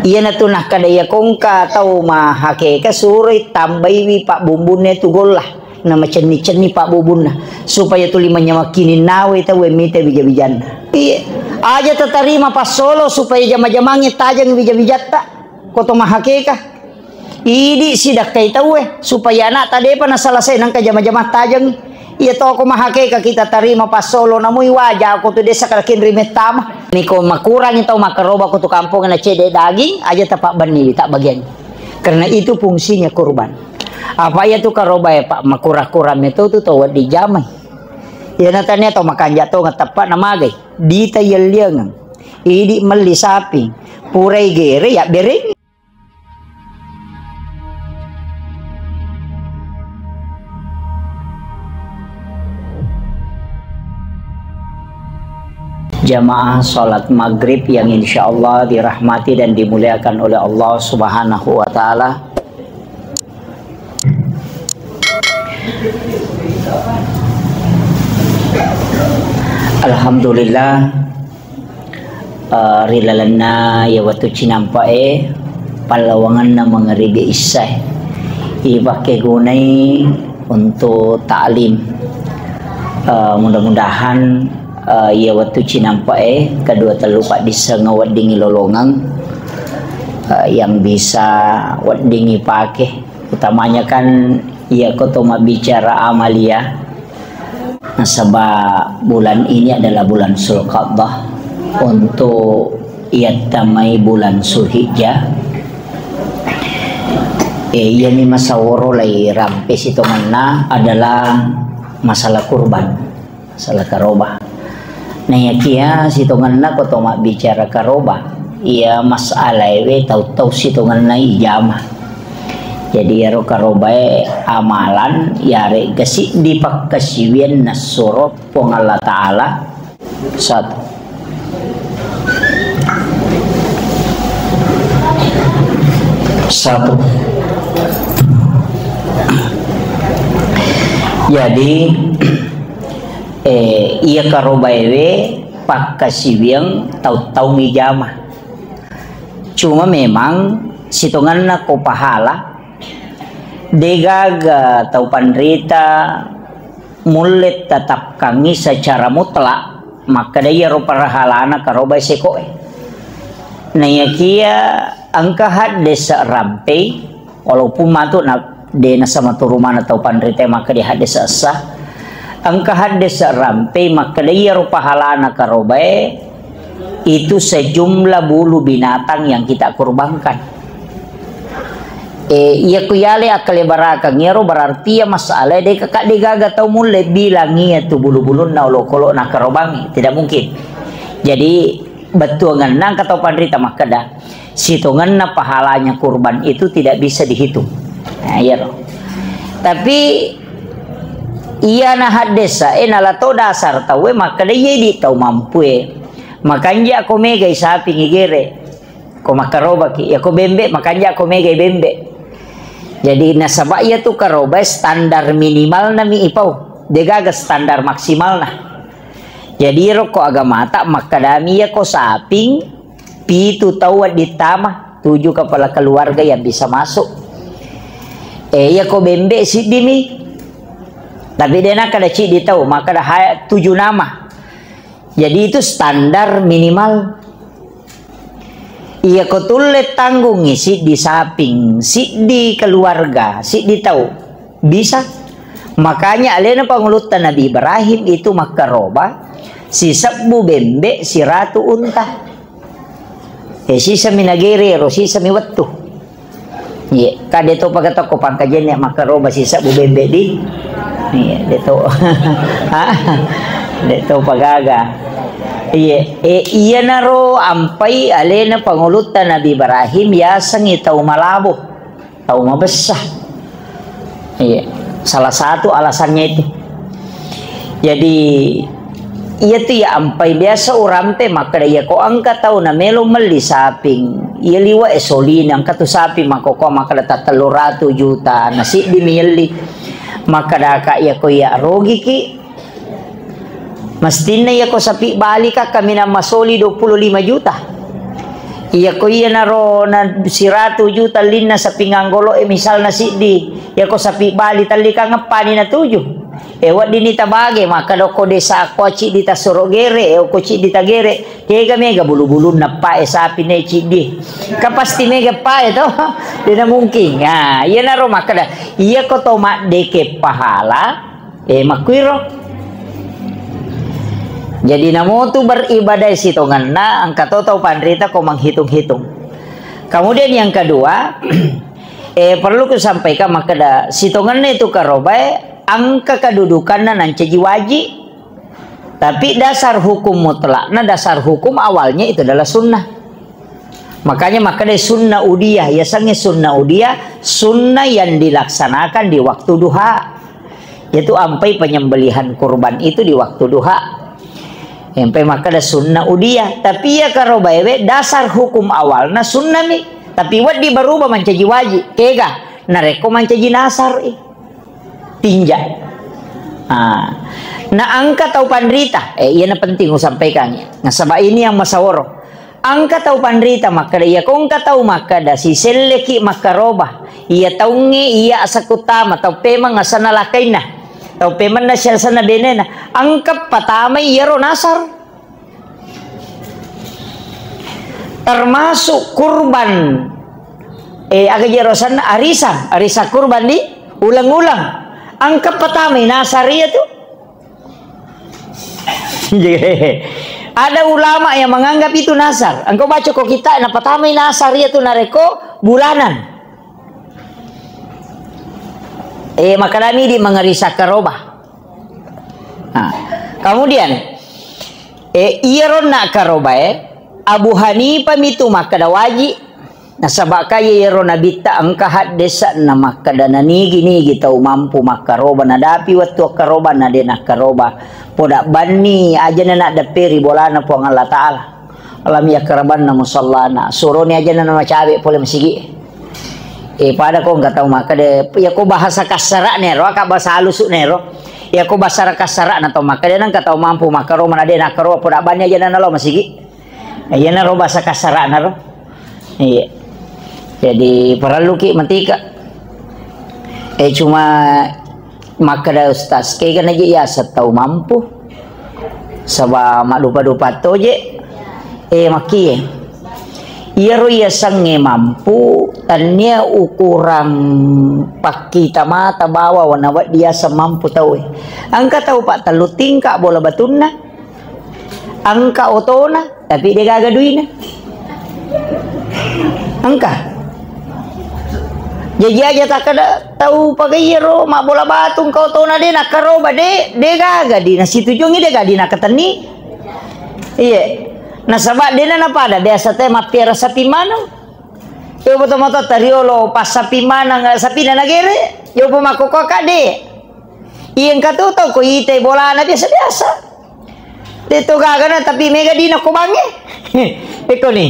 Iya na tu nak kadaya kongka atau mahake ka suri tambahi pak bumbunnya tu golah nama ceni pak bumbunna supaya tu limanya makinin nawe ta we mite bija-bijan. Iya aja terima pas solo supaya jama-jamangi tajang bija-bijat tak koto mahake ka. Idi sidak kai tahu supaya anak tadi pa na selesai nang ka jama-jama tajang. Iya to ko mahake ka kita tarima pas solo namui wajah ko tu desa kalakin rimet tama. Niko makurang itu makaroba ko tu kampung na cede daging aja tapak bani tak bagian. Karena itu fungsinya kurban. Apa ya tu karoba ya pak makurah-kurang itu tu tawat di jamai. Ya natanya to makan jatuh ngatapak namagay. Di tayel liang. Idi meli sapi. Purai gere ya bereng. Jamaah sholat maghrib yang insya Allah dirahmati dan dimuliakan oleh Allah Subhanahu wa Ta'ala. Alhamdulillah, rilalana ya waktu cinampae palawangan na mengeribi isay ipakai gunai untuk ta'lim. Mudah-mudahan ya waktu cinampae kedua terlupa bisa ngawadingi lolongang yang bisa wadingi pakai utamanya kan ya kotoma bicara amalia. Nah, sebab bulan ini adalah bulan Zulqa'dah untuk iatamai bulan Zulhijjah. Yani masaworo lay rampes itu mana adalah masalah kurban, masalah karobah. Nah ya kia situngan na ko toma bicara karoba iya masalah we tahu situngan na ijamah jadi yaro karoba amalan yare gasi dipakasiwian nasoro pong Allah Ta'ala satu jadi iya karoba ewe pakasiwiang tahu ngijamah. Cuma memang situngan na ko pahala degaga tau pandrita mulit tetap kangi secara mutlak maka daya ro parahalana karoba seko nah ya kia angka had desa rampe walaupun matu na dena sama turumana tau pandrita maka dia had desa sah angka hadis rampe maka dia pahalana karobae itu sejumlah bulu binatang yang kita kurbankan. Iya kuyale akale baraka ngero berarti ya masalah de kakak digaga tau mulai bilangi itu bulu-bulu na lokolo na karobangi tidak mungkin. Jadi betuangan nang kata pandrita maka dah situngan na pahalanya kurban itu tidak bisa dihitung. Nah, iya loh. Tapi iya na hadesa nalato dasar tawe maka dia di tau mampu makanya aku mega sapi ngigere ko makaroba ki ya ko bembe makanya aku mega bembe jadi nasaba iya tu karoba standar minimal na mi ipau degaga standar maksimal na jadi ro ko agama tak makadami ya ko saping pitu tawad ditama 7 kepala keluarga yang bisa masuk ya ko bembe si dimi tapi dia nak ada cik dia tahu maka dah 7 nama jadi itu standar minimal iya kau tulet tanggung si di saping si di keluarga si di tahu bisa makanya alena pangulutan Nabi Ibrahim itu makaroba si sabbu bembe si ratu unta si sami nagiri si sami wattu iya kade to pagatoko pangkajen ya makaroba si sabbu bembe di iya deto pagaga iya naro ampai alena pangulutan Nabi Ibrahim ya sangi tau malabo tau mabesah iya salah satu alasannya itu jadi iya tu ya ampai biasa orang te maka dia ko angka tau na melo meli saping iya liwa esolin angka tu sapi maka ko maka data 300 juta nasi di mili maka daka ya ko ya rogi ki mastina ya ko sapi balik ka kami na masoli 25 juta Iya ko iya naro na siratu juta linna sa pinganggolo misal na sidi. Ya ko sapi bali tali ka ngapani na tuju. Wat dini tabage maka do ko desa ko ci dita sorogere ko ci dita gere. Tega mega bulu-bulu na pa sapi ne ci di. Kapasti mega pa to. Tidak mungkin. Nah, iya naro maka da. Iya ko to mak deke pahala makwiro. Jadi namo tu beribadah sitongan na angka tahu pandrita kau menghitung-hitung. Kemudian yang kedua, perlu ku sampaikan maka da sitongan itu karobai angka kedudukan na nanceji wajib. Tapi dasar hukum mutlak, nah dasar hukum awalnya itu adalah sunnah. Makanya maka da sunnah udiyah, ya sange sunnah udiyah, sunnah yang dilaksanakan di waktu duha. Yaitu ampai penyembelihan kurban itu di waktu duha. Sampai maka ada sunnah udiyah, tapi ya karo bae dasar hukum awal na sunnah nih, tapi wat di berubah mencaji wajib, kega nareko mencaji nasar tinja. Nah angka tau pandrita, iya na penting ku sampaikan. Nah sebab ini yang masaworo, angka tau pandrita maka iya kong tau maka da si seleki maka robah, iya tau nge iya asakutama tau pemang asana lakaina. Tau peman na siya sana benena angkap patama iyaro nasar termasuk kurban aga jero sana arisa kurban di ulang-ulang angkap patama nasar iya tuh. Ada ulama yang menganggap itu nasar. Engkau baca kok kita na patama nasar iya tuh nareko bulanan. Maka kami di mengerisa karobah. Nah, kemudian iron nak karobah Abu Hanifah itu maka da wajib. Nah sabak kaya iron nabita angkahat desa na maka da nigi tau mampu maka karobah nadapi waktu karobah na dena karobah. Podak bani aja na nak daperi bolana po ang Allah Ta'ala. Alam ya karaban na musallana. Suruh ni aja na macabe pole masigi. Pada ko nggak tahu maka de ya ko bahasa kasara nero ka bahasa halus nero ya ko bahasa kasara na to maka de nang tahu mampu maka ro mana de na karo poda bannya aja na lo masigi ya na ro bahasa kasara na ro iya jadi perlu ki mentika cuma maka da ustaz kayak kan aja ya setau mampu saba mak lupa toje maki iya ro ya sange mampu tanya ukuran pakita mata bawa wana wat dia semampu tahu angka tahu pak telu tingkak bola batuna angka otona tapi dia gaga duina angka jadi aja tak ada tahu pakai yero mak bola batung kau otona dia nak karoba dia gaga di nasi tujuannya dia gaga di nak keteni iya nah sabak dia na pada biasa teh mapiara sapi mana yo moto-moto tariolo pas sapi mana nggak sapi na nagere yo pemako kade iyang katuto ko ite bola na biasa dito gagana tapi mega dina ko bange eko nih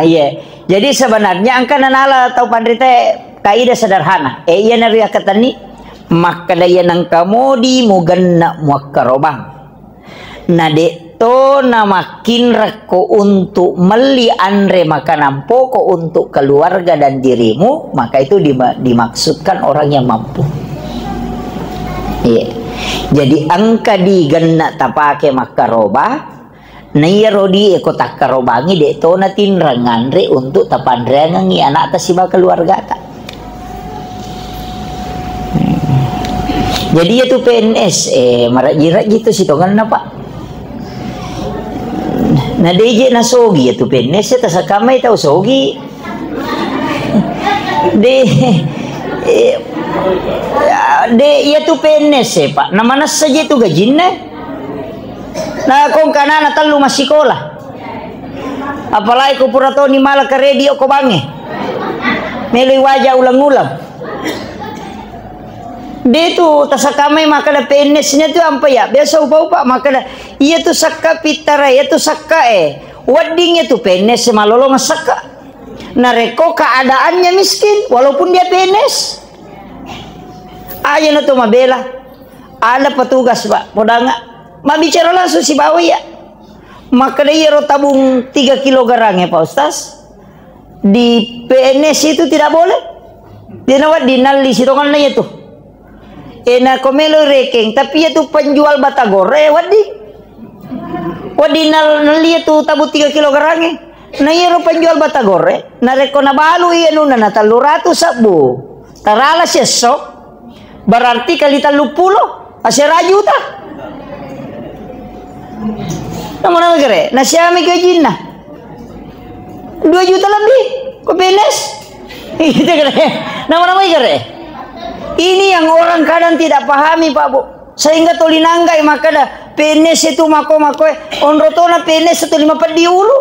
iya jadi sebenarnya angka nanala tau pandrite kaidah sederhana iya naria katani maka daya nang kamodi muganna muakkarobang nade to na makin reko untuk meli andre makanan pokok untuk keluarga dan dirimu maka itu dimaksudkan orang yang mampu. Iya. Jadi angka di genna tapake makaroba nairodi eko takarobangi de to na tinrang andre untuk tapandreangan ngi anak ta siba keluarga ta. Jadi itu PNS marak gitu sih tongan apa? Na DJ na sogi itu PNS ta sa kamay tahu sogi. Iya tu PNS pak. Na manas saja itu gajinnya. Na kung kana na talo masikola. Apalagi ko purato ni mala ka radio ko bange. Meli wajah ulang-ulang. Dia tu tasakamay maka da PNS-nya tu apa ya biasa upa-upa maka da iya tu sakka pitara iya tu sakka weddingnya tu PNS malolo ngesakka nareko keadaannya miskin walaupun dia PNS aja na tu mabela ada petugas pak podanga mabicara langsung si bawa ya Maka dia tabung 3 kilo garang ya Pak Ustaz. Di PNS itu tidak boleh. Dia nawat dinali sitongan na itu. Na komelo reking tapi itu penjual batagore wadi. Wadi nali itu tabung 3 kilo garang. Na iya penjual batagore. Na reko na balu iya nuna na 300 sabu. Tarala siya sok. Berarti kali 30 asya rajuta. Nama kere, nasi ame gaji na 2 juta lebih, kok benes? Itu kere, nama kere. Ini yang orang kadang tidak pahami Pak Bu, sehingga tolinanggai maka dah penes itu mako onrotona penes itu 5 diulu.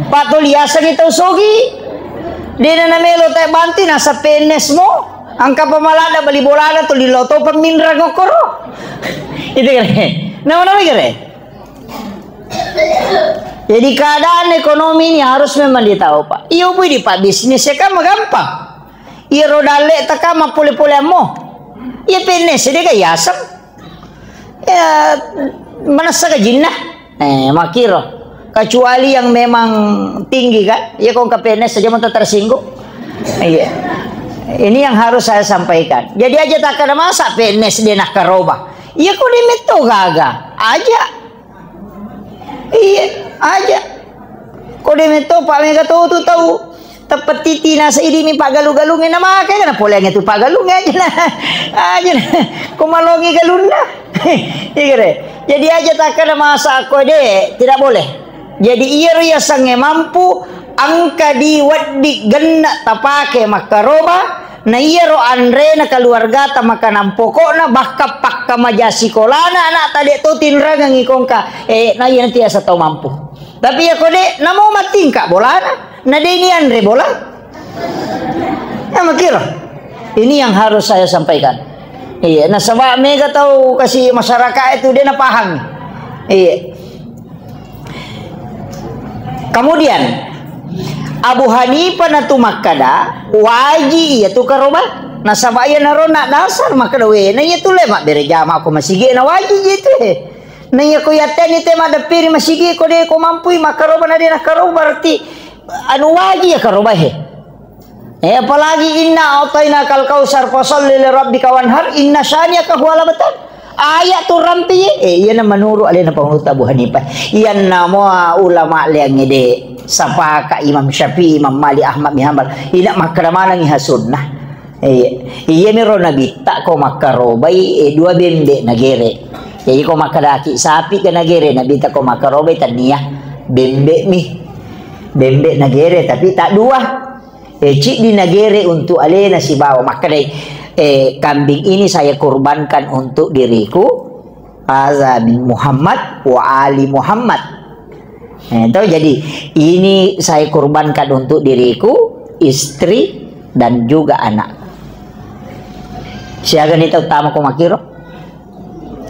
Pak toliasa kita sogi, dia na melo tay banti nasa penes mo, angka pemalada bali bolada toli loto peminra ngokoro. Itu kere, nama kere. Jadi keadaan ekonomi ini harus memang ditahu Pak. Iya bu di Pak bisnis ya kan gampang. Iya rodale takama pole-pole mo. Iya penes dia kayak asam. Ya mana saja jinnah. Makiro. Kecuali yang memang tinggi kan. Iya kok ke penes saja mau tersinggung. Iya. Ini yang harus saya sampaikan. Jadi aja tak ada masa penes dia nak kerubah. Iya kok di meto gaga aja. Iya aja. Kau demento Pak Mega tahu tepat titi nasa ini mi Pak Galung-galungin nama kayak kenapa boleh itu Pak Galung aja lah. Kau malongi galunda. Jadi aja tak ada masa aku deh tidak boleh. Jadi ia sange mampu angka di wadi gendak tapake makaroba. Na iya ro andre na keluarga ta makanan pokokna bahka pakka majasi kolana anak tadi tu tinra ngikong ka na iya nanti asa tau mampu tapi ya kode na mau mating ka bolana na de ini andre bola ya makira ini yang harus saya sampaikan. Iya na sabak mega tahu kasih masyarakat itu dia na paham. Iya kemudian Abu Hanifah na tumakada waji iya tu karoba nasabaya na rona dasar makada we na iya tu lema bere jama ko masige na waji gitu na iya ko yaten ite ma dapiri masige ko de ko mampui makaroba na de na karoba berarti anu waji ya karoba he apalagi inna ataina kal kausar fasalli li rabbika wanhar inna syani'aka huwal abtar ayat tu rampi iya na manuru alena pangut Abu Hanifah iya nama ulama liang ngede sapaka Imam Syafi'i, Imam Malik, Ahmad bin Hanbal. Ina makramana ngi hasunnah. Iya mi ro nabi tak ko makarobai 2 bembe nagere. Jadi ko makadaki sapi ke nagere nabi tak ko makarobai tania bembe mi. Bembe nagere tapi tak 2. Cik di nagere untuk alena si bawa makadai kambing ini saya kurbankan untuk diriku Azam Muhammad wa ali Muhammad. Jadi ini saya kurbankan untuk diriku, istri dan juga anak. Siaga nito utama ko makiro.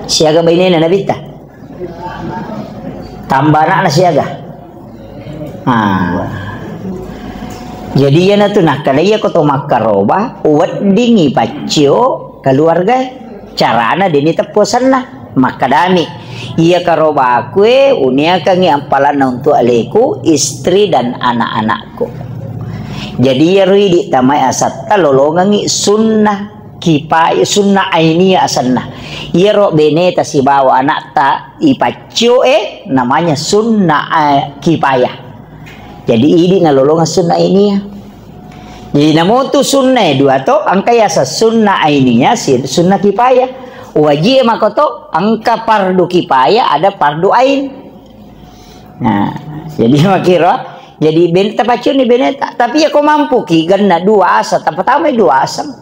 Siaga ba ini na nabita? Tambah anak na siaga. Jadi yan na to nakalaya ko to makaroba, uwat dingi pacio keluarga. Carana din itapusan na makadami. Ia karoba aku unia kangi ampalan untuk aleku istri dan anak-anakku. Jadi ya ruidi tamai asat lolongangi sunnah kipaya sunnah ainiyah asanna. Ia ro bene ta si bawa anak ta ipacio namanya sunnah kipaya. Jadi ini nalolongan sunnah ainiyah. Jadi namo tu sunnah 2 to angka yasa sunnah ainiyah sunnah kipaya. Wajib makoto angka fardu kipaya ada fardu ain. Nah, jadi makira jadi benta pacun ni beneta tapi ya ko mampu ki ganna 2 asa tapatama 2 asam.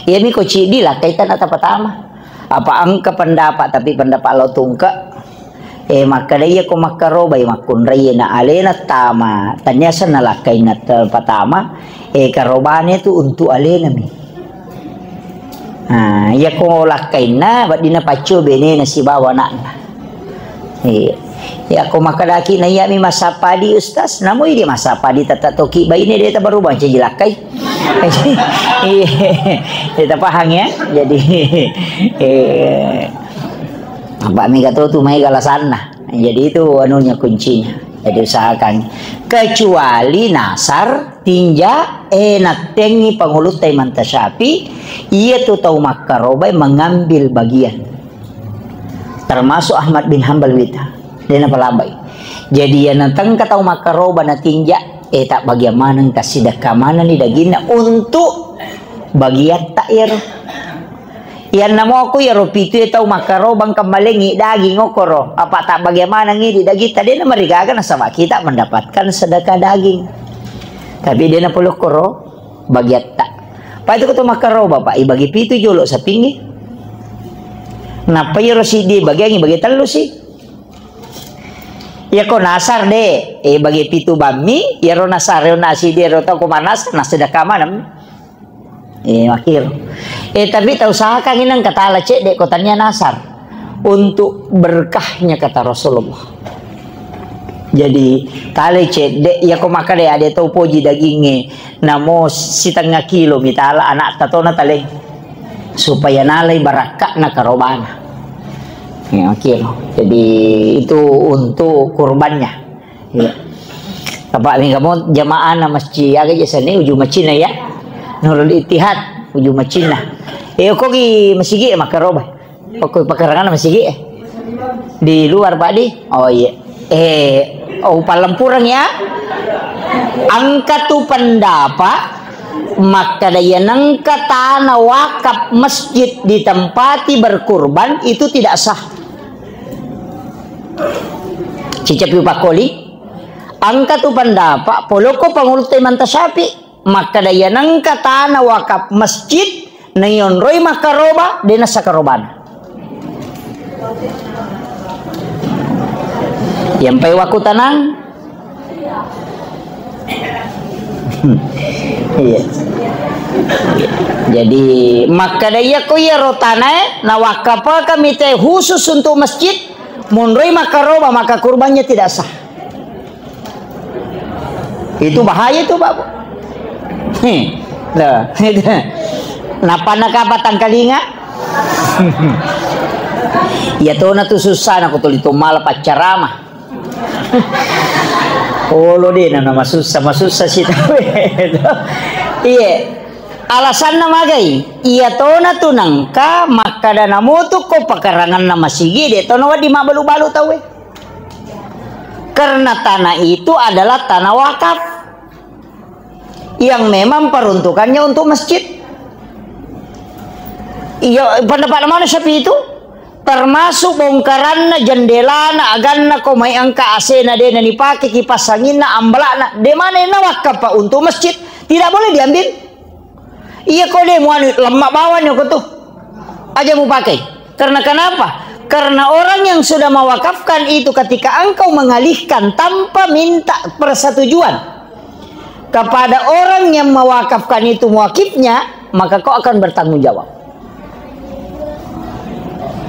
Ya mi ko cidi lah kaitan ata pertama. Apa angka pendapat tapi pendapat lo tungka maka dia ko makarobay makun rayna alena tama tanya sana lakay na pertama karobane tu untuk alena mi. Ya ko lakay na ba't di na pacho bene na si bawa na ya ko makadaki na iya mi masapadi ustaz namoy di masapadi tatatoki ba ini dia berubah jadi lakay kita paham ya jadi Pak Mega tuh mai galasan nah. Jadi itu anunya kuncinya. Jadi usahakan. Kecuali nasar, tinja, enak tengi pengulut taiman tasyapi, ia tuh tahu makarobai mengambil bagian. Termasuk Ahmad bin Hanbal wita. Dia napalabai. Jadi yang nantang katau makaroba na tinja, tak bagaimana kasih mana ni dagina untuk bagian tair. Yan namo ako ya ropi itu tahu makarobang kembali daging okoro apa tak bagaimana di daging tadi na marigagan sama kita mendapatkan sedekah daging. Tapi dia na puluh koro bagian tak. Pak itu kata makaroba pak ibagi pitu jolo sa pingi. Napa ya rosi di bagi telu sih. Ya ko nasar de bagi pitu bami ya ro nasar ro nasi de ro ko manas na sedekah manam. Akhir. Tapi tak usahakan inang kata cek dek kotanya nasar untuk berkahnya kata Rasulullah. Jadi tali cek dek ya ko maka dek ada tau poji dagingnya namo setengah kilo mitala anak tatona tali supaya nalai barakah na karobana. Akhir. Jadi itu untuk kurbannya. Ya. Bapak ni kamu jamaah na masjid agak jasa ni ujung masjid ya. Nurul Ittihad ujung Macina. Kok di masjid makaroba. Kok pakarangan masjid di luar Pak di. Oh iya. Palampurang ya. Angka tu pendapat maka daya nangka tanah wakaf masjid ditempati berkurban itu tidak sah. Cicapi pakoli. Angka tu pendapat poloko pengulut taiman tasyapi. Maka daya nangka tanah wakaf masjid nayon roy makaroba dena sakarobana. Yang pai waku tanang. Iya. Jadi maka daya ko ya rotana na wakaf kami teh khusus untuk masjid mun roy makaroba maka kurbannya tidak sah. Itu bahaya itu Pak. Lah, napa nakapatan kalinga? Ya to na tu susah na kutul itu malah pacarama. Lo deh nama susah sih tapi. Iya. Alasan nama gai, iya to na tu nangka maka dana mutu ko pakarangan nama sigi de to na di mabalu-balu tahu. Karena tanah itu adalah tanah wakaf. Yang memang peruntukannya untuk masjid. Iya, pendapat mana sapi itu? Termasuk bongkaran jendela na agan na komai angka AC na dena dipakai kipas angin na ambala na de mana na wakaf pak untuk masjid tidak boleh diambil. Iya kau deh mau lemak bawahnya kau tuh aja mau pakai. Karena kenapa? Karena orang yang sudah mewakafkan itu ketika engkau mengalihkan tanpa minta persetujuan kepada orang yang mewakafkan itu muwakifnya, maka kau akan bertanggung jawab.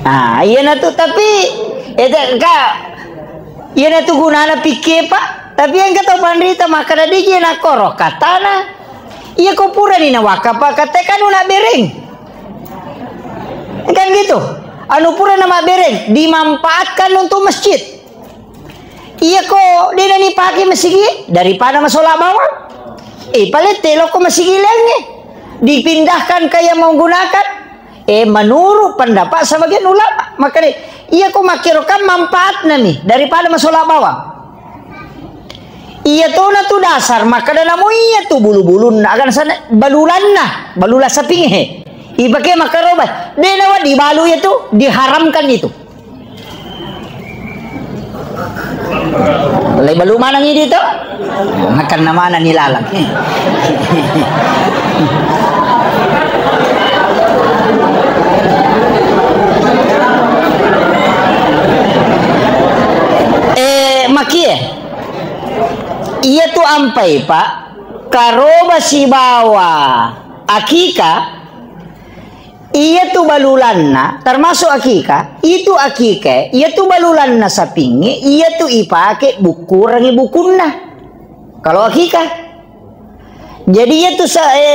Nah, iya na tuh tapi iya na tuh gunana pikir pak. Tapi yang kata pandrita maka tadi dia nak koroh katana. Iya kau pura di na wakaf pak kata kan nak bereng. Kan gitu. Anu pura nama bereng dimanfaatkan untuk masjid. Iya kok dia ni pakai masjid daripada masalah bawah. Paling telo ko masigilangnya dipindahkan kayak menggunakan menurut pendapat sebagian ulama maka iya ko makirokan manfaat nih daripada masalah bawang. Iya to na tu dasar maka danamu iya tu bulu-bulu akan sana balulan nah balula saping ibakai makarobat denawa di balu itu diharamkan itu. Lai balu mana ni dito? Makan na mana nilalang. Makie. Iya tu ampai pak. Karoba si bawa akika. Iya tu balulanna termasuk akika itu akika iya tu balulanna sapingi iya tu ipake buku rangi bukunna kalau akika Jadi ia tu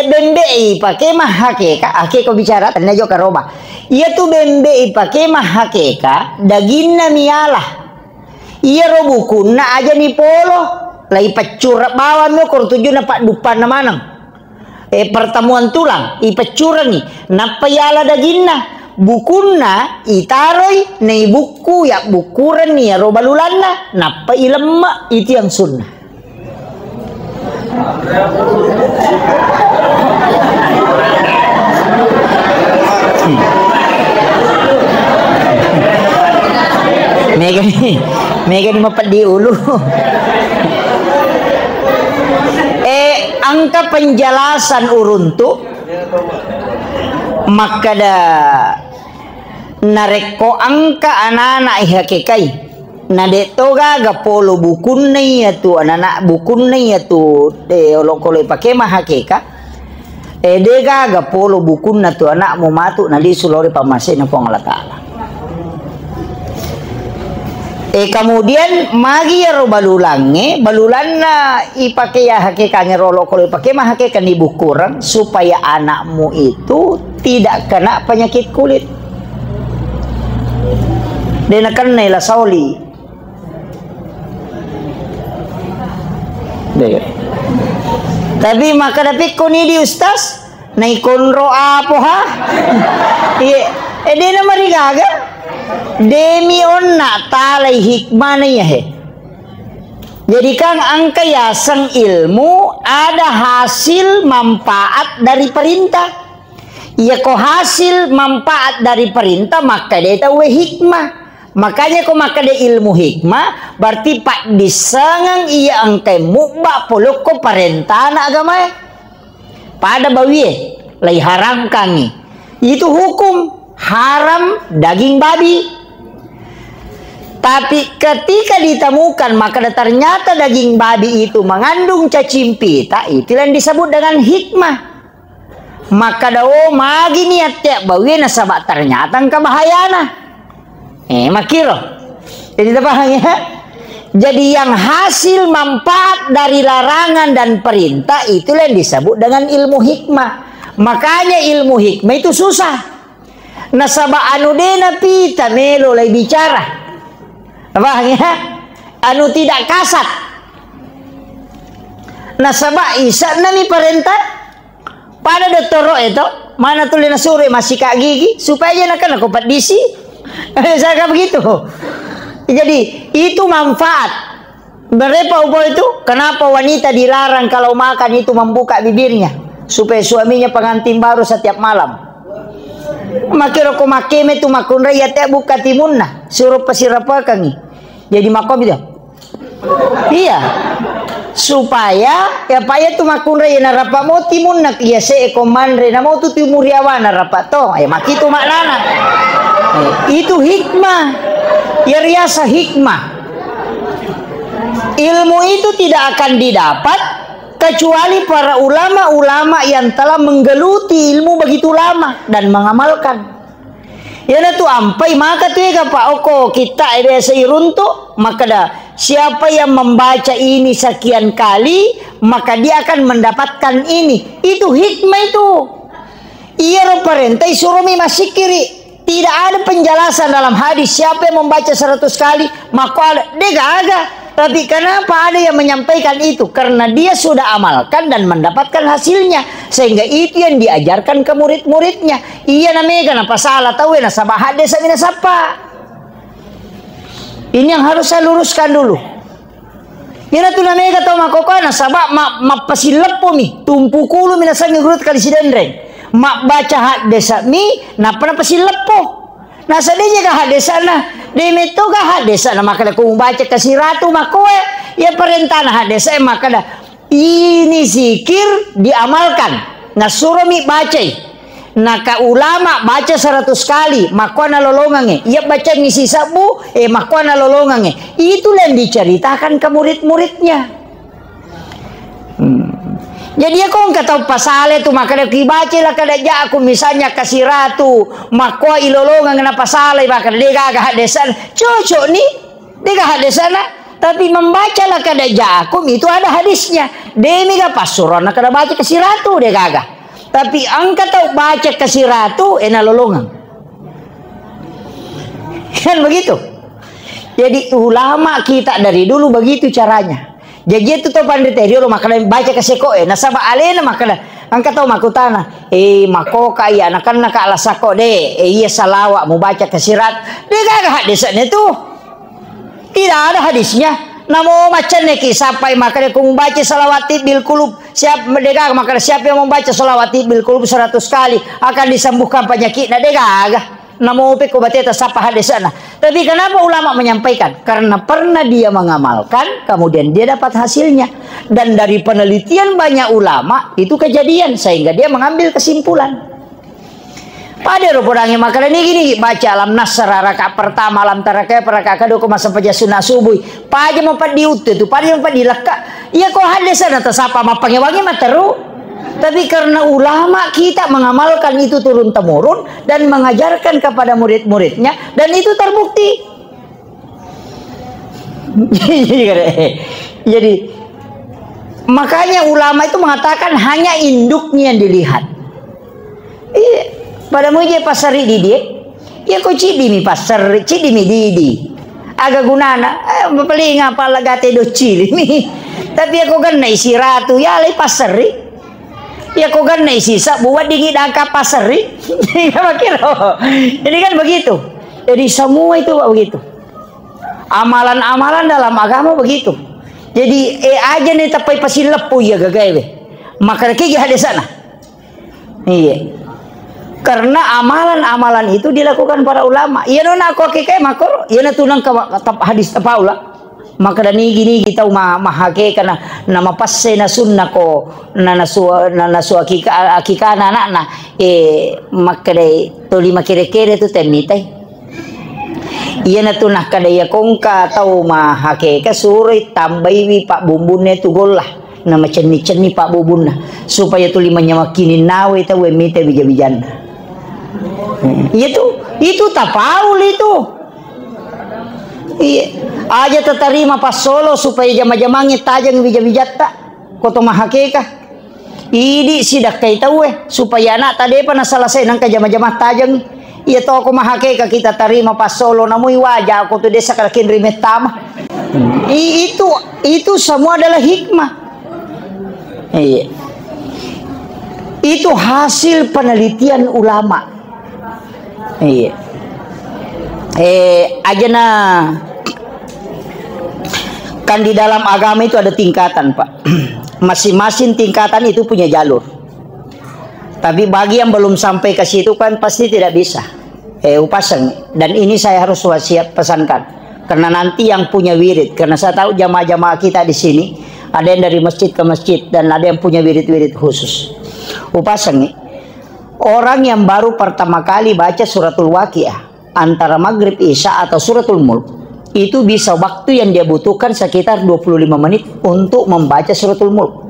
bembei pakai mah hakeka, ake ko bicara tanda jo karoba. Ia tu bembei pakai mah hakeka, dagingna mialah. Ia robukuna aja ni polo, lai pacurap bawan mo kor tujuh na pak dupan na manang. Pertemuan tulang, ipacurang ni, napayala dagingna. Bukuna itaroi nei buku ya bukuran ni ya robalulanna, napailemma itu yang sunnah. Mega ni mapat di ulu. Angka penjelasan uruntu maka da nareko angka anak-anak hakikai nade toga ga polo bukun ya tu anak-anak bukun ya tu olok pakai mah hakika dega ga polo bukun na tu anak mu matu nadi sulori pamase na pong Allah Ta'ala. Kemudian magi ya balulange balulanna ipake ya hakikanya rolo kalau ipake mah hakikan ibu kurang supaya anakmu itu tidak kena penyakit kulit. Dan akan nela sauli. Tapi maka dapat koni di ustaz nai konro apa ha? Dia nama rigaga. Demi onna talai hikmah ya he. Jadi kan angka ya sang ilmu ada hasil manfaat dari perintah. Ya ko hasil manfaat dari perintah maka dia tahu hikmah. Makanya ko maka dia ilmu hikmah berarti pak disangang iya angkai mukba polok ko perintah na agama pada bawie lai haram kami itu hukum haram daging babi. Tapi ketika ditemukan maka ternyata daging babi itu mengandung cacing pita, itu yang disebut dengan hikmah. Maka dawo magi niat tiap bawi nasabak ternyata kebahayana. Makiro. Jadi paham ya? Jadi yang hasil manfaat dari larangan dan perintah itulah yang disebut dengan ilmu hikmah. Makanya ilmu hikmah itu susah. Nasabak anu dena pita melo lay bicara. Apa ya? Anu tidak kasat. Nasabak isa nami perintah pada dokter itu mana tulis sore masih kak gigi supaya nak aku disi. Saya begitu. Jadi itu manfaat. Berapa upo itu? Kenapa wanita dilarang kalau makan itu membuka bibirnya supaya suaminya pengantin baru setiap malam. Makiro ko makeme tu makun raya te buka timunna suruh pasirapakan ni. Jadi makom itu. Iya. Supaya ya paya tu makun raya na rapa mo timunna kiya se ekomandre na mo tu timuriawa na rapa to. Ay makitu maknana. Itu hikmah. Ya riasa hikmah. Ilmu itu tidak akan didapat kecuali para ulama-ulama yang telah menggeluti ilmu begitu lama dan mengamalkan. Ya tu ampai maka tu ya Pak Oko kita biasa iruntuk maka dah siapa yang membaca ini sekian kali maka dia akan mendapatkan ini. Itu hikmah itu. Ia perintah suruh masih kiri. Tidak ada penjelasan dalam hadis siapa yang membaca 100 kali maka ada. Dia gak ada. Tapi kenapa ada yang menyampaikan itu? Karena dia sudah amalkan dan mendapatkan hasilnya. Sehingga itu yang diajarkan ke murid-muridnya. Iya namanya kenapa salah tahu ya nasabah hadis samina sapa. Ini yang harus saya luruskan dulu. Ina tu namanya kata makoko nasabah mapasilepo mi tumpu kulu minasangi gurut kali sidendreng. Mak baca hadis mi napa pasilepo. Nah sedihnya kah hadis sana demi itu kah hadis sana maka aku membaca kasih ratu makoe ya perintah hadis maka dah ini zikir diamalkan nah suruh mi baca nah ka ulama baca 100 kali maka na lolongange ia baca ngisi sabu maka na lolongange itulah yang diceritakan ke murid-muridnya. Jadi aku nggak tahu pasal itu maka dia baca lah kada ja aku misalnya kasih ratu maka ilolongan kenapa salah maka dia gak hadesan cocok nih dia gak hadesan Tapi membacalah kada jakum itu ada hadisnya. Demi ga pasurana kada baca kasih ratu dia gagah. Tapi angka tahu baca kasih ratu enak lolongan. Kan begitu. Jadi ulama kita dari dulu begitu caranya. Jadi itu tuh pandai teori makanya baca kasih koe. Nasaba alena makanya angka tahu makutana. Mako kaya anak-anak alasako deh. Iya salawat mau baca kasih rat. Dia gagah hadisnya tuh. Tidak ada hadisnya. Namo macam neki sampai makanya aku membaca salawati bil kulub. Siap merdeka makanya siapa yang membaca salawati bil kulub 100 kali akan disembuhkan penyakit. Nah degagah. Namo pe ko bateta sapa hadisana. Tapi kenapa ulama menyampaikan? Karena pernah dia mengamalkan, kemudian dia dapat hasilnya. Dan dari penelitian banyak ulama itu kejadian sehingga dia mengambil kesimpulan. Pada orangnya makanan ini gini baca alam nasr rakaat pertama alam taraka rakaat kedua ko masa paja sunnah subuh. Paja mempat diutu tu, paja mempat dileka. Iya ko hadisana tasapa mapange wangi materu. Tapi karena ulama kita mengamalkan itu turun temurun dan mengajarkan kepada murid-muridnya dan itu terbukti. Jadi makanya ulama itu mengatakan hanya induknya yang dilihat. Pada muje pasari di dia, ya kok cidi mi pasar, cidi mi didi. Agak gunana, paling apa lagate do cili mi. Tapi aku kan isi ratu ya lay pasari. Ya kok kan sisa buat dingin angka pasari. Jadi kan begitu. Jadi semua itu begitu. Amalan-amalan dalam agama begitu. Jadi aja nih tapi pasti lepu ya gagawe. Maka kayak ada sana. Iya. Karena amalan-amalan itu dilakukan para ulama. Iya nona aku kayak makor. Iya tunang ke hadis tapaula. Maka dan gini kita mahake karena nama passe na sunnah ko na nasu akika anak-anak maka dai to lima kere-kere tu temitai iya na tu nak kadaya kongka tau mahake ka suri tambai pak bumbunnya tu golah nama ceni-ceni pak bumbunna supaya tu lima nyamakinin nawe tau emite bija-bijana itu tapaul itu. Iya, aja terima pas solo supaya jama-jamangnya tajang bija-bijat tak. Koto mahakeka. Idi sidak kay tahu supaya anak tadi pa nasalasay nang kajama-jama tajang. Iya to ako mahakeka kita terima pas solo namoy wajah ako to desa kalakin rimet tama. Itu semua adalah hikmah. Iya. Itu hasil penelitian ulama. Iya. Ajana kan di dalam agama itu ada tingkatan Pak. Masing-masing tingkatan itu punya jalur. Tapi bagi yang belum sampai ke situ kan pasti tidak bisa. Upasang. Dan ini saya harus wasiat pesankan. Karena nanti yang punya wirid, karena saya tahu jamaah-jamaah kita di sini ada yang dari masjid ke masjid dan ada yang punya wirid-wirid khusus. Upasang orang yang baru pertama kali baca suratul Waqiah antara maghrib isya atau suratul mulk itu bisa waktu yang dia butuhkan sekitar 25 menit untuk membaca suratul mulk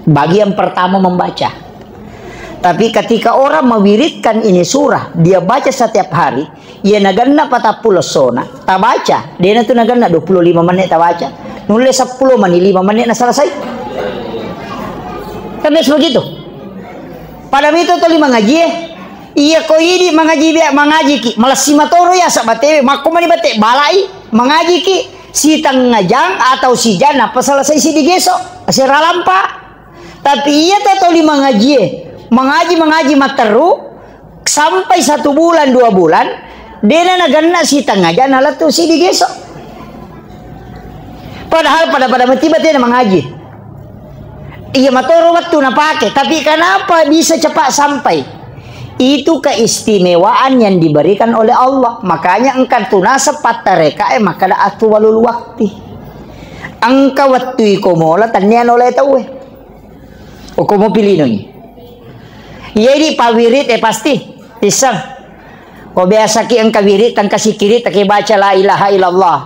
bagi yang pertama membaca. Tapi ketika orang mewiridkan ini surah dia baca setiap hari ia naganna patapulo sona tak baca dia nanti naganna 25 menit tak baca nulis 10 menit 5 menit nah selesai kan begitu pada itu tuh lima ngaji iya ko ini mengaji ki malas si matoro ya sabate mako mani bate balai mengaji ki si tengajang atau si jana pasalesai si digeso asira lampa tapi iya tato lima mengaji materu sampai 1 bulan 2 bulan dia naganna si tengajang alatu si digeso padahal pada tiba dia mengaji iya matoro waktu napake tapi kenapa bisa cepat sampai. Itu keistimewaan yang diberikan oleh Allah. Makanya engkau tunasa patareka maka da atwalul wakti. Angka waktu ikomola tanyan oleh tahu o komo pilih nongi. Jadi pawirit pasti pisang. Ko biasa ki engka wirit tangka sikiri tak baca la ilaha illallah.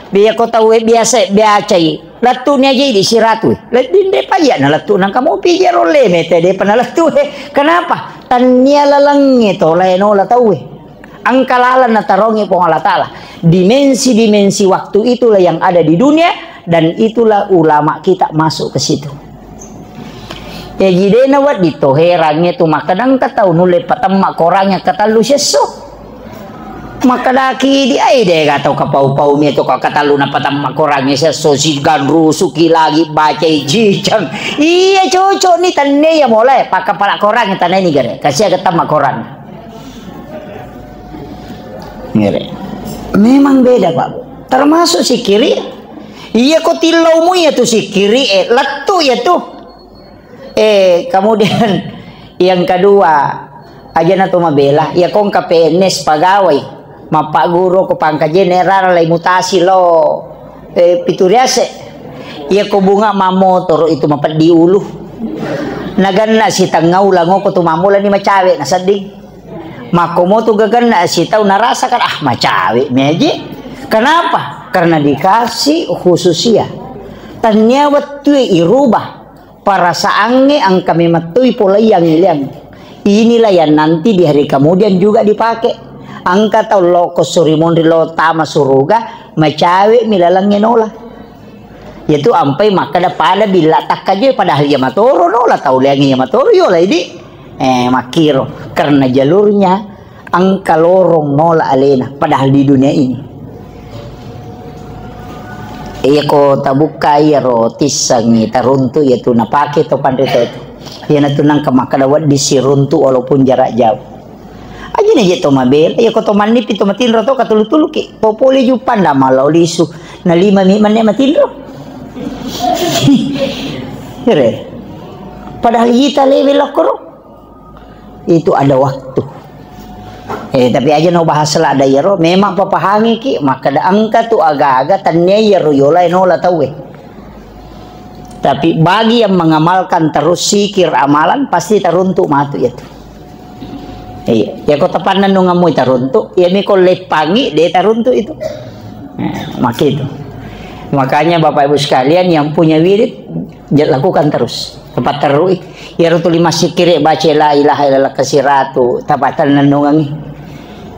Biya ko tahu biasa biacai. Latu ni aja di siratu. Latin de payah na latu nang kamu pijar oleh mete de panalatu. Kenapa? Tanya lalang itu lain olah tahu angkalalan natarongi pong Allah Ta'ala. Dimensi-dimensi waktu itulah yang ada di dunia, dan itulah ulama kita masuk ke situ. Ya jadi nawat ditoherangnya tu makadang kata nule patamma korangnya kata lu seso. Makadaki di ai deh kata kapau-pau mi tu kata lu na patamma korangnya seso si gandru suki lagi baca jijang. Iya cocok nih tane ya mulai pakai pala korang tane ni gare. Kasih kata mak korang. Ngere. Memang beda Pak. Termasuk si kiri. Iya kok tilaumu ya tuh si kiri letu ya tuh. Kemudian yang kedua aja na tumabela ya kong ka PNS pagawai mapak guru ko pangka general lay mutasi lo pituriase ya ko bunga mamotor itu mapat di ulu naganna si tangaw lango ko tumamula ni macawe na sading makomo to gaganna si taw narasakan macawe meje kenapa karena dikasih khususia tanya waktu irubah para saange ang kami matui pola yang ilang. Inilah yang nanti di hari kemudian juga dipakai. Angka tau loko surimondri lo tama suruga macawe milalangin ola. Yaitu ampai maka pada bila tak aja padahal ya matoro nola tau liangi ya matoro yola ini. Makiro karena jalurnya angka lorong nola alena padahal di dunia ini. Iya ko tabuka iya rotis sangi taruntu ya tu napake to pandrito itu. Iya natunang kamakadawat di siruntu walaupun jarak jauh. Aja nih to mabel, iya ko to manip itu matinro to katulu-tulu ki. Popoli jupan dah malau lisu na 5 mane matinro. Hire. Padahal kita level lokoro. Itu ada waktu. Tapi aja no bahas lah ada yero memang papahangi ki maka da angka tu agak-agak tanya yero yola nola tahu tapi bagi yang mengamalkan terus sikir amalan pasti teruntuk matu ya tu ya kau tepanan nung ngamu teruntuk ya mi kau lepangi dia teruntuk itu maka itu makanya Bapak Ibu sekalian yang punya wirid lakukan terus tempat terus ya rutu 5 sikir baca la ilaha illallah kasiratu tapatan nanungangi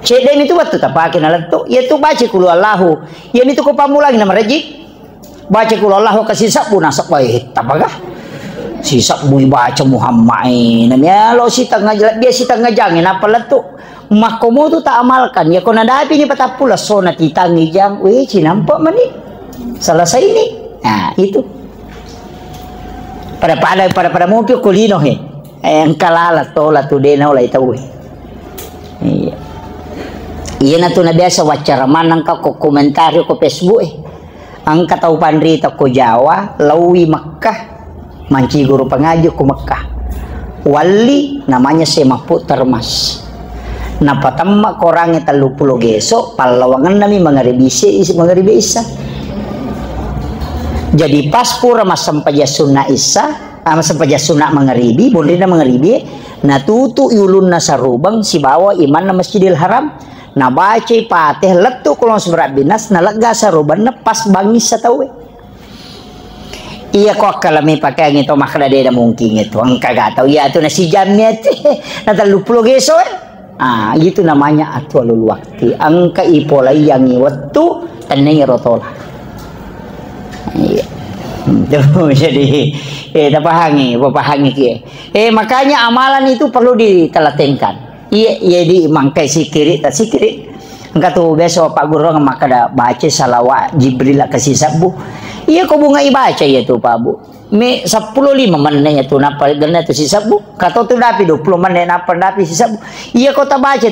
cedem itu waktu tapakin alat tu ya tu baca kulu Allahu ya itu ko pamulang nama rejik baca kulu Allahu kasih sabu nasak baik tapagah si sabu baca Muhammad namanya lo si tengah dia si tengah jangin apa letu makomo tu tak amalkan ya kau nadapi ni patapula sona titangi jang weh cinampak mani selesai ini nah itu pada mobil kulino he yang kalala tola tu dena oleh tahu iya iya na tu na biasa wacara manang ka ko komentaryo ko Facebook ang kataw panrita ko Jawa lawi Makkah manci guru pengaji ko Makkah wali namanya Semaput Termas napatamma korangnya 30 geso palawangan nami mengaribisi isa jadi pas pura masam pajasuna isa masam pajasuna mengaribi bondina mengaribi na tutu yulun na sarubang si bawa iman na Masjidil Haram na baca patih letu kulon seberat binas na lega saruban na pas bangis sa tawe iya kok kalami pakai ngito makna dia mungkin itu ang kagataw ya itu na si jamnya na 30 geso itu namanya atwalul wakti ang kaipolay yang iwatu tanay rotola iya jadi papahangi ki makanya amalan itu perlu ditelatenkan. Iya di mangkai sikiri tak sikiri enggak tuh besok Pak Guru maka ada baca salawat Jibril kasih sabu iya kau bunga ibaca ya tuh Pak Bu me 15 menit ya tuh napa gana tuh si sabu kata tuh dapi 20 menit napa dapi si sabu iya kau tak baca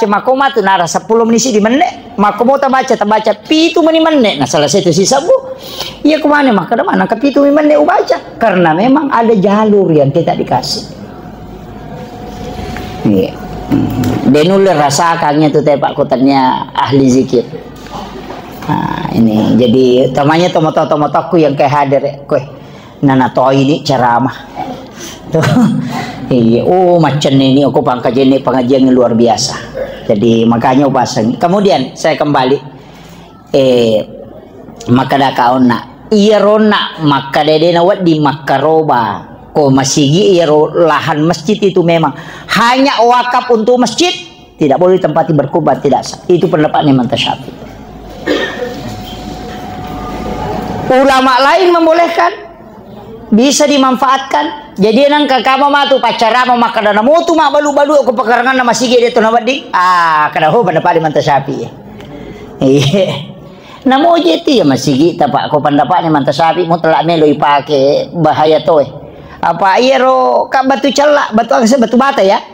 makoma tuh nara 10 menit di menit makomo tak baca pitu menit nah salah satu si sabu iya kemana maka ada mana ke pitu menit baca karena memang ada jalur yang kita dikasih. Iya. Denul rasakannya tuh Pak Kutannya ahli zikir. Nah, ini jadi temannya tomoto-tomotoku yang kayak hadir kue. Nana toh ini ceramah. Tuh. Iya, macam ini aku pengajian yang luar biasa. Jadi makanya pasang. Kemudian saya kembali maka da kaona iya rona maka dede nawat di makaroba ko masigi iro lahan masjid itu memang hanya wakaf untuk masjid tidak boleh ditempati berkurban, tidak sah. Itu pendapatnya Imam Syafi'i. Ulama lain membolehkan, bisa dimanfaatkan. Jadi nang kakama matu pacara mau makan dana motu mak balu-balu aku pekarangan nama sige dia tu nama di. Kada ho pendapat Imam Syafi'i. Namo jeti ya masigi tapak ko pendapatnya Imam Syafi'i mutlak melo ipake bahaya toy. Apa iya ro ka batu celak, batu angsa batu bata ya.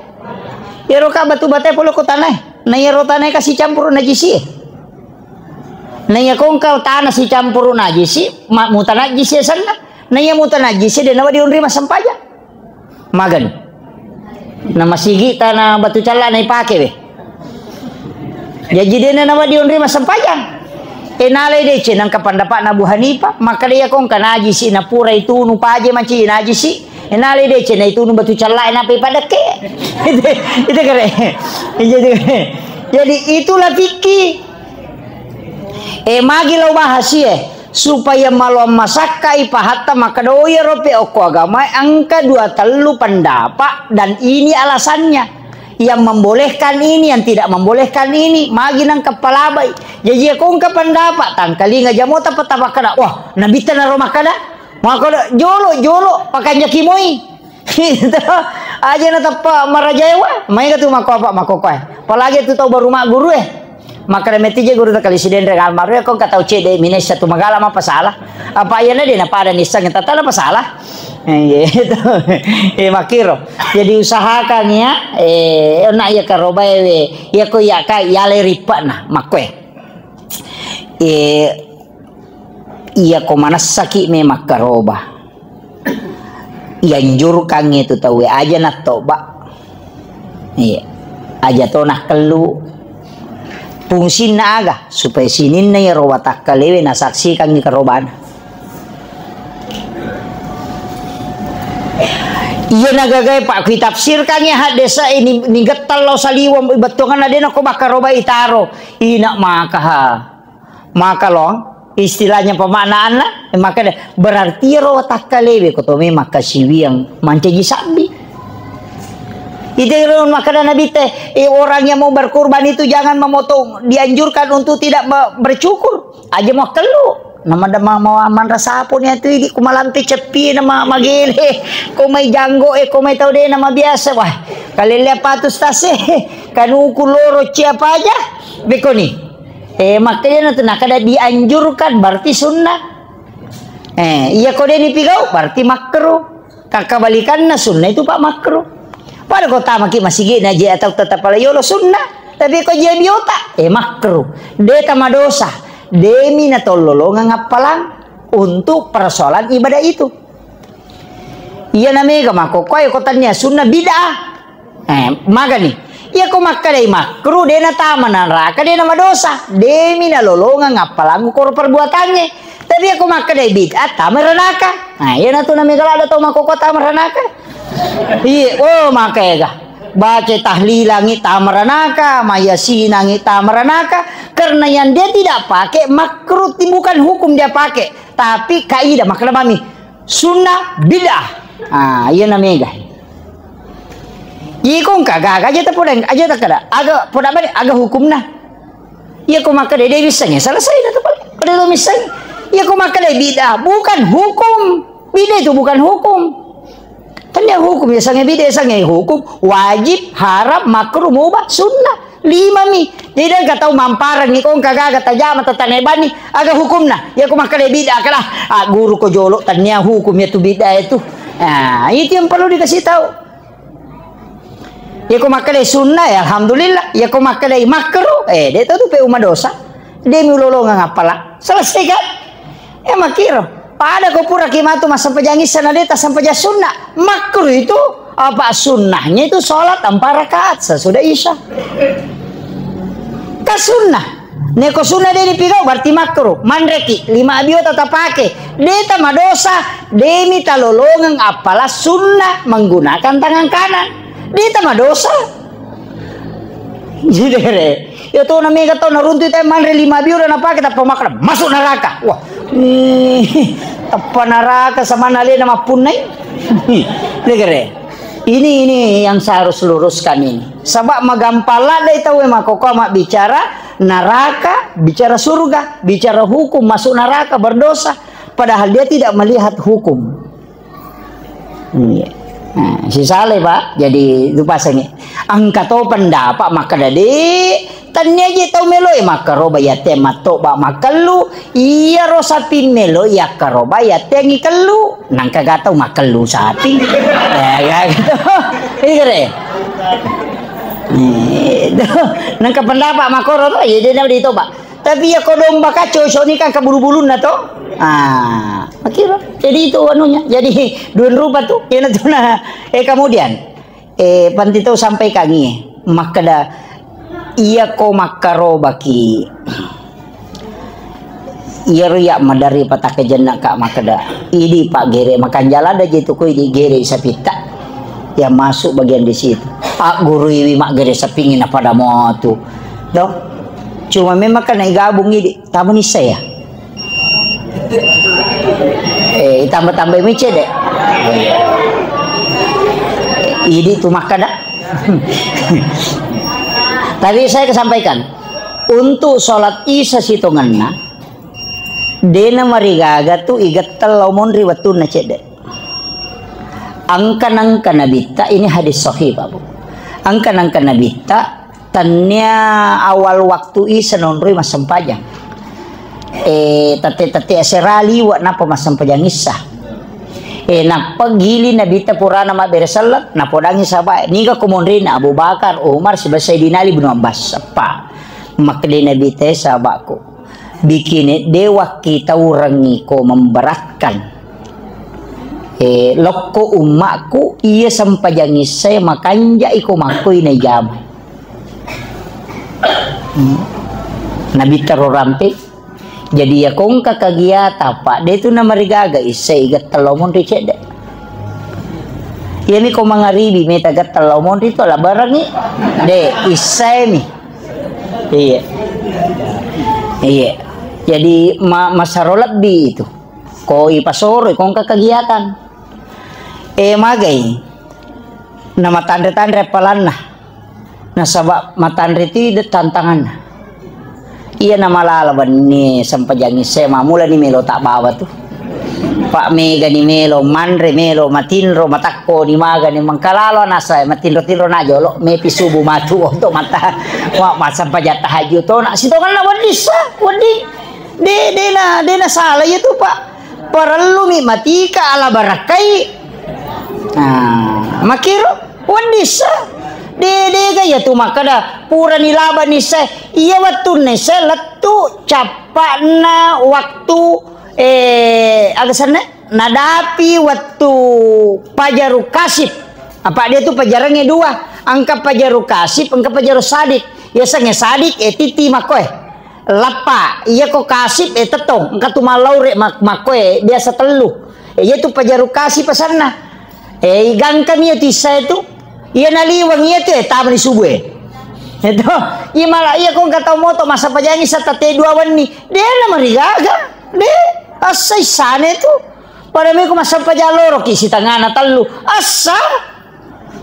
Ya ro ka batu bata polo ko tanah. Na ya ro tanah kasih campur najisi. Na ya kong kau tanah si campur najisi, mutan najisi sana. Na ya mutan najisi dia nawa diunri masampaja. Magan. Na masigi tanah batu celak na ipake we. Jadi dia nawa diunri masampaja. Enalay de nang kapandapat na Abu Hanifah maka dia kong kanajisi na pura itu nu paje manci najisi enalay de na itu nu batu calai na pe padake itu kare jadi itulah fikih magi lo bahasie supaya malom masakai pahatta maka doya rope oko agama angka 2 telu pendapat dan ini alasannya yang membolehkan ini, yang tidak membolehkan ini, magi nang kepala bay. Jadi aku ungkap pendapat, tangkali ngajamo tapat kada. Wah, nabi tanah rumah kada, maka jolo, pakainya kimoi. Itu aja na tapa marajawa, mai katu mako apa. Apalagi tu tahu baru mak guru Maka remeti je guru kali siden regal maru aku kata uce de minus satu magala apa salah. Apa ayana de na pada nisang tata apa salah. Gitu. Makiro. Jadi usahakan ya nak ya karobai we ya ko ya ka ya le ripa na makwe. Iya ko manasaki me makaroba. Ianjurkan itu tahu aja na toba. Iya. Aja to nak kelu fungsi na aga supaya sinin na ya rowatak kalewe na saksikan ni karoban. Iya nagagay pa kui tafsirkan ya hadesa ini nigetal lo saliwam betongan adena ko makaroba itaro ina maka lo istilahnya pemaknaan lah maka berarti rowatak kalewe ko to me makasiwiang manceji sabi. Itu maka Nabi teh orang yang mau berkurban itu jangan memotong, dianjurkan untuk tidak bercukur aja mau kelu nama mau aman rasa pun ya tu di kumalanti cepi nama magile komai janggo komai tahu deh nama biasa wah kali lihat patus tase kanu kuloro siapa aja bekoni makanya nanti nak ada dianjurkan berarti sunnah iya kau deh nipigau berarti makruh kakak balikan na sunnah itu pak makruh. Pada kota maki masih gini aja atau tetap pada yolo sunnah tapi kau jadi biota makruh deta madosa demi na tololongan ngapalang untuk persoalan ibadah itu iya namanya mako kau kotanya sunnah bid'ah maka nih iya kau maka deh makruh dena taman neraka dena madosa demi na lolongan ngapalang ukur perbuatannya tapi aku maka deh bid'ah taman neraka iya na tuh namanya kalau ada tau mako kota neraka. Iya, makanya baca tahlilangi tamaranaka, mayasinangi tamaranaka, karena yang dia tidak pakai makruh bukan hukum dia pakai, tapi kaidah makna mami sunnah bidah. Iya namanya guys. Iya kong kagak aja tak podang aja tak kada, agak podang balik agak hukum nah. Iya kong maka dia misalnya selesai dah tu pada itu misalnya. Iya kong maka dia bidah bukan hukum, bidah itu bukan hukum. Tanya hukum ya sange bida sange hukum wajib haram makruh mubah sunnah 5 mi jadi kan tahu mamparan ni kong kagak tajam atau taneban ni agak hukum nah ya kau makan bida kalah guru ko jolo tanya hukumnya tu bida itu itu yang perlu dikasih tahu ya kau makan sunnah ya alhamdulillah ya kau makan makruh dia tahu tu pe uma dosa dia mulolongan apalah selesai kan makiro pada kau pura kimatu masa pejangis sanadeta sampai sunnah makruh itu apa sunnahnya itu sholat 4 rakaat sesudah isya ka sunnah neko sunnah dia dipigau berarti makruh mandreki 5 abio tetap pakai deta madosa demi talolongan apalah sunnah menggunakan tangan kanan deta madosa jadi ya tuh namanya kata naruntu itu mandre 5 abio dan apa kita pemakan masuk neraka wah apa neraka sama nali nama punai negara Ini yang saya harus luruskan ini. Sebab magampala dai tahu makoko mak bicara neraka, bicara surga, bicara hukum masuk neraka berdosa, padahal dia tidak melihat hukum. Nah, si Saleh Pak, jadi itu pasangnya. Angka to pendapat maka dadi tanya je tau melo maka roba ya te mato ba makalu iya ro sapi melo ya karoba ya te ngikalu nang kagak tau makalu sapi ya gitu ini kere nang ka pendapat makoro to ya dia di to Pak tapi ya kodong bakaco so ni kan kabulu-bulu na to makira jadi itu anunya jadi dua rupa tuh ya natuna kemudian panti to sampai kangi makada iya ko makaro baki iya riak madari patake jenak kak makada idi pak gere makan jalan dah jitu ko idi gere sapita ya masuk bagian di situ guru iwi mak gere sapingin apa dah mau tu dong cuma memang kan gabung idi tamu ni saya tambah-tambah mice deh idi tu makada tadi saya kesampaikan untuk sholat isya sitonganna dena marigaga tu igatal laumon riwatuna cede angka nabita ini hadis sahih Pak Bu angka nabita tanya awal waktu isya nonroi mas sempajang tete aserali wa napa mas sempajang isya napa gili nabita purana ma beresalat napodangi sahabat niga kumondrina Abu Bakar Umar sebesar binali bin Abbas apa makde nabita sahabatku bikin dewa kita urangi ko memberatkan lokko umakku iya sampajangi saya makanja iko makui na jamai nabita rorampe jadi ya kong kakagiata Pak dia itu nama rigaga isay gatalomon ricede ini ko mangaribi meta gatalomon rito ala barangi de isay mi iya jadi masarolat bi itu ko ipasoro kong kakagiatan magay na matandre-tandre palan na sabab matandre ti tantangan iya nama lalaban ni sampajangi saya mula ni melo tak bawa tuh Pak Mega ni melo mandre melo matinro matakko ni maga ni mangkalalo nasa matinro na jolo mepi subuh matu untuk mata wa sampajat tahajud to nak sitongan na wadi dena salah itu Pak perlu mi matika ala barakai makiro wadisa Dede gaya tu makada pura nilaba ni se iya waktu ni se letu capakna waktu agasana nadapi waktu pajaru kasip apa dia tu pajarangnya dua angka pajaru kasip angka pajaru sadik ya sange sadik titi makoy lapa iya ko kasip tetong angka tu malaure makoy biasa telu iya tu pajaru kasip pasarna gang kami ya tisa itu iya naliwang iya tu tama ni subuh itu iya malah iya kong kata moto masa pajangi sa tate dua wani dia nama rigaga dia asay sana itu pada mi ko masa pajaloro kisi tangana talu asa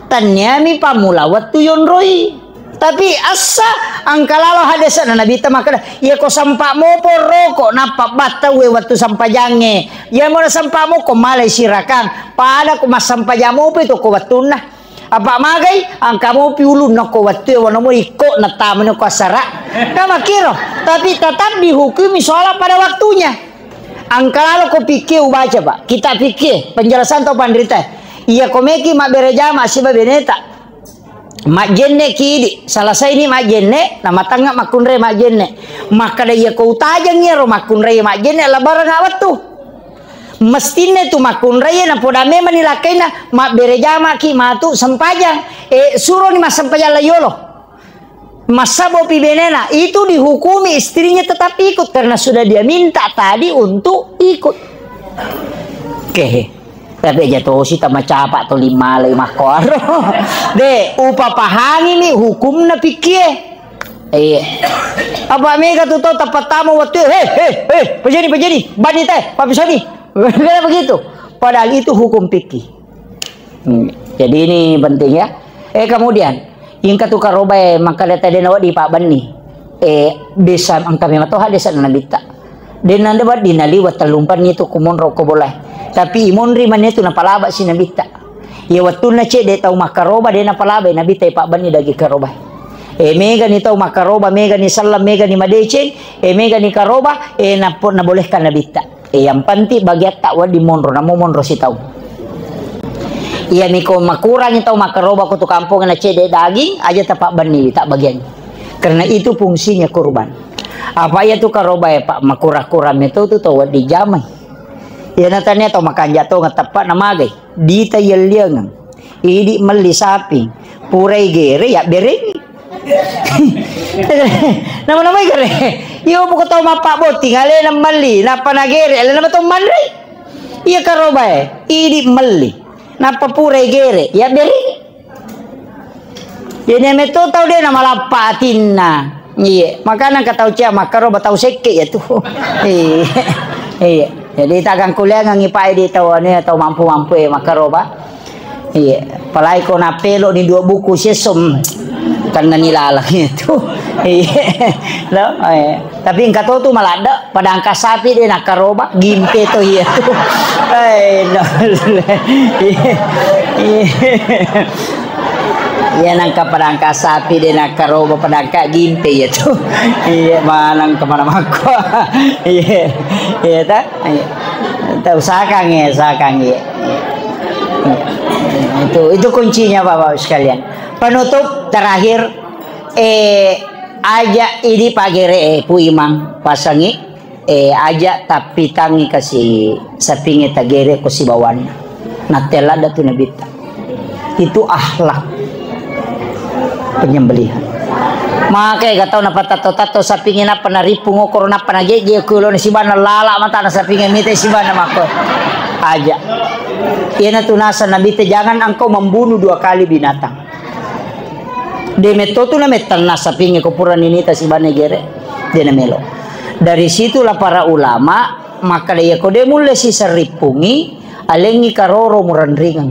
tanya mi pamula waktu yon roi tapi asa angkalalo hadesa na nabita makada iya ko sampa mo poroko napa bata we waktu sampajange iya mo na sampa mo ko malay sirakang pada ko masampajamo pa ito ko waktu na apa magay ang kamu piulun na ko waktu wala mo iko na tama na ko asara na makiro tapi tetap dihukumi soal pada waktunya ang kalalo ko pikir baca Pak kita pikir penjelasan to pandrita iya komeki mak berejama si babeneta mak jenne kidi salah saya ini mak jenne nama tangga makunre mak jenne maka da iya ko utajang ya ro makunre mak jenne la barang awat tu mestine tu makun raya na podame manilakai na mak berejama ki matu sempajang suruh ni mas sempajang layolo masabo pibenena itu dihukumi istrinya tetap ikut karena sudah dia minta tadi untuk ikut tapi jatuh si tama capak to lima kor de upa pahangi ni hukum na pikir apa mega tu tapat tamu waktu pejani bani teh papisoni begitu padahal itu hukum fikih Jadi ini penting ya. Kemudian yang katu karoba maka data denawa di Pak Bani. Bisa ang kami matoha desa nabita. Denan dapat dinaliwat talumpan itu kumon roko boleh. Tapi imonri man itu napalaba si nabita. Ya waktu na che de tau makaroba de napalaba nabita Pak Bani dagi karoba. Mega ni tau makaroba, mega ni salam, mega ni madeceng, mega ni karoba, na bolehkan nabita. Yang panti bagiat tak wa di monro, namo monro si tau. Iya ni ko makurang tau makaroba ko tu kampung na cede daging aja Pak Bani tak bagian. Karena itu fungsinya kurban. Apa ya tu karoba ya Pak makura-kuram itu tu tau di jamai. Ya natanya tau makan jatuh ngatapak namagay. Di tayal liang. Idi meli sapi. Purai gere ya bereng. Nama-nama gere. Iyo po ko tau mapak boti ngale na meli na panagere ala nama tau manray. Iya karoba ya idi meli. Napa purai gere ya beri jadi meto tau dia nama lapatin na iya makanya katau cia makaro batau seke ya tuh iya jadi tagang kuliah ngipai di tau ni atau mampu makaro ba iya palai ko na pelo ni 2 buku sesom kan nilalang itu iya tapi engkau tahu tuh malah ada pada angka sapi dia nak karoba gimpe tuh iya tuh iya nangka pada angka sapi dia nak karoba pada angka gimpe ya tuh iya malang kemana mako iya tak tahu sakang ya itu kuncinya Bapak sekalian. Penutup terakhir aja ini pagere pu imang pasangi aja tapi tangi kasih sapinge tagere ko si bawan natela datu nabita itu akhlak penyembelihan maka gatau na patato sapinge na panaripu ngokor na panageje kulo ni sibana lala mata na sapinge mite sibana mako aja iana tunasa nabita jangan engkau membunuh 2 kali binatang. De metotu na metal na sapinge ko pura ninita si banegere de na melo. Dari situlah para ulama maka dia ko de mulle si saripungi alengi karoro murandringan.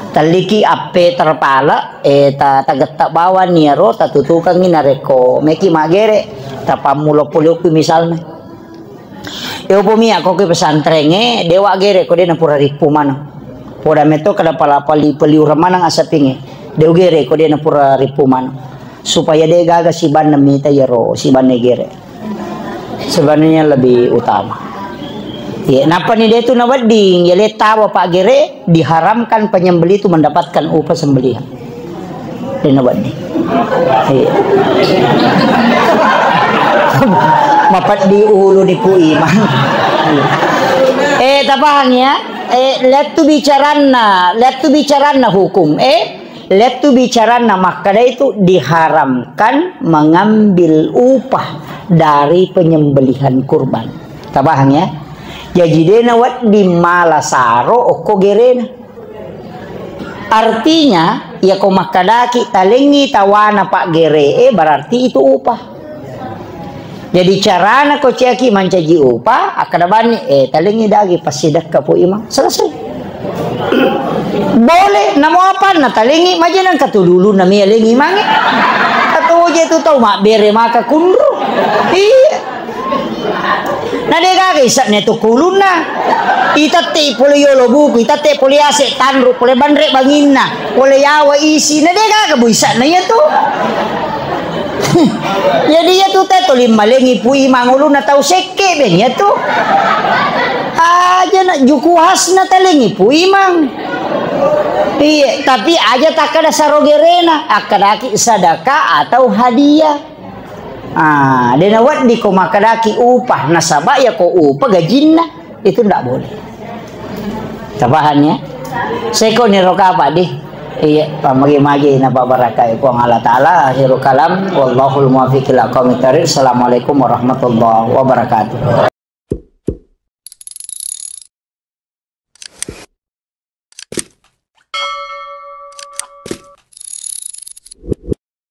Taliki ape terpala tagatta bawa niaro tatutukan nareko meki magere tapamulo pulioku misalnya. Pumi ako ke pesantrenge dewa gere ko de na pura ripu mana. Poda meto kada pala pali uramana asapinge. Deugere ko dia na pura ripuman supaya dia gaga si ban namita yaro si ban negere sebenarnya lebih utama ya napa ni dia tu na wading ya tawa Pak Gere diharamkan penyembeli itu mendapatkan upah sembelihan dia na wading mapat di ulu di pu iman tapahan ya let tu bicarana hukum let tu bicara nama kada itu diharamkan mengambil upah dari penyembelihan kurban. Tabahang ya. Jadi dena wat di malasaro oko gerena. Artinya ya ko makadaki talengi tawana Pak Gere berarti itu upah. Jadi carana ko ciaki mancaji upah akadabani talengi dagi pasidak ka po imam. Selesai. Boleh namo apa na talingi majanan katululu na mialingi mangi katu je tu tau mak bere maka kunru iya na de gaga isa neto kuluna itate pole yolo buku itate pole ase tanru pole bandre banginna pole yawa isi na de gaga buisa na ya tu jadi ya tu teto limalingi pui mangulu na tau seke ben ya tu aja nak juku khas na talingi pui mang iya tapi aja tak ada sarogerena akadaki sadaka atau hadiah dena wat di ko makadaki upah nasaba ya ko upah gajinna itu ndak boleh tabahannya seko ni roka apa di iya pamagi-magi na babarakai ko Allah taala akhirul kalam wallahul muwaffiq ila aqwamit thariq. Assalamualaikum warahmatullahi wabarakatuh.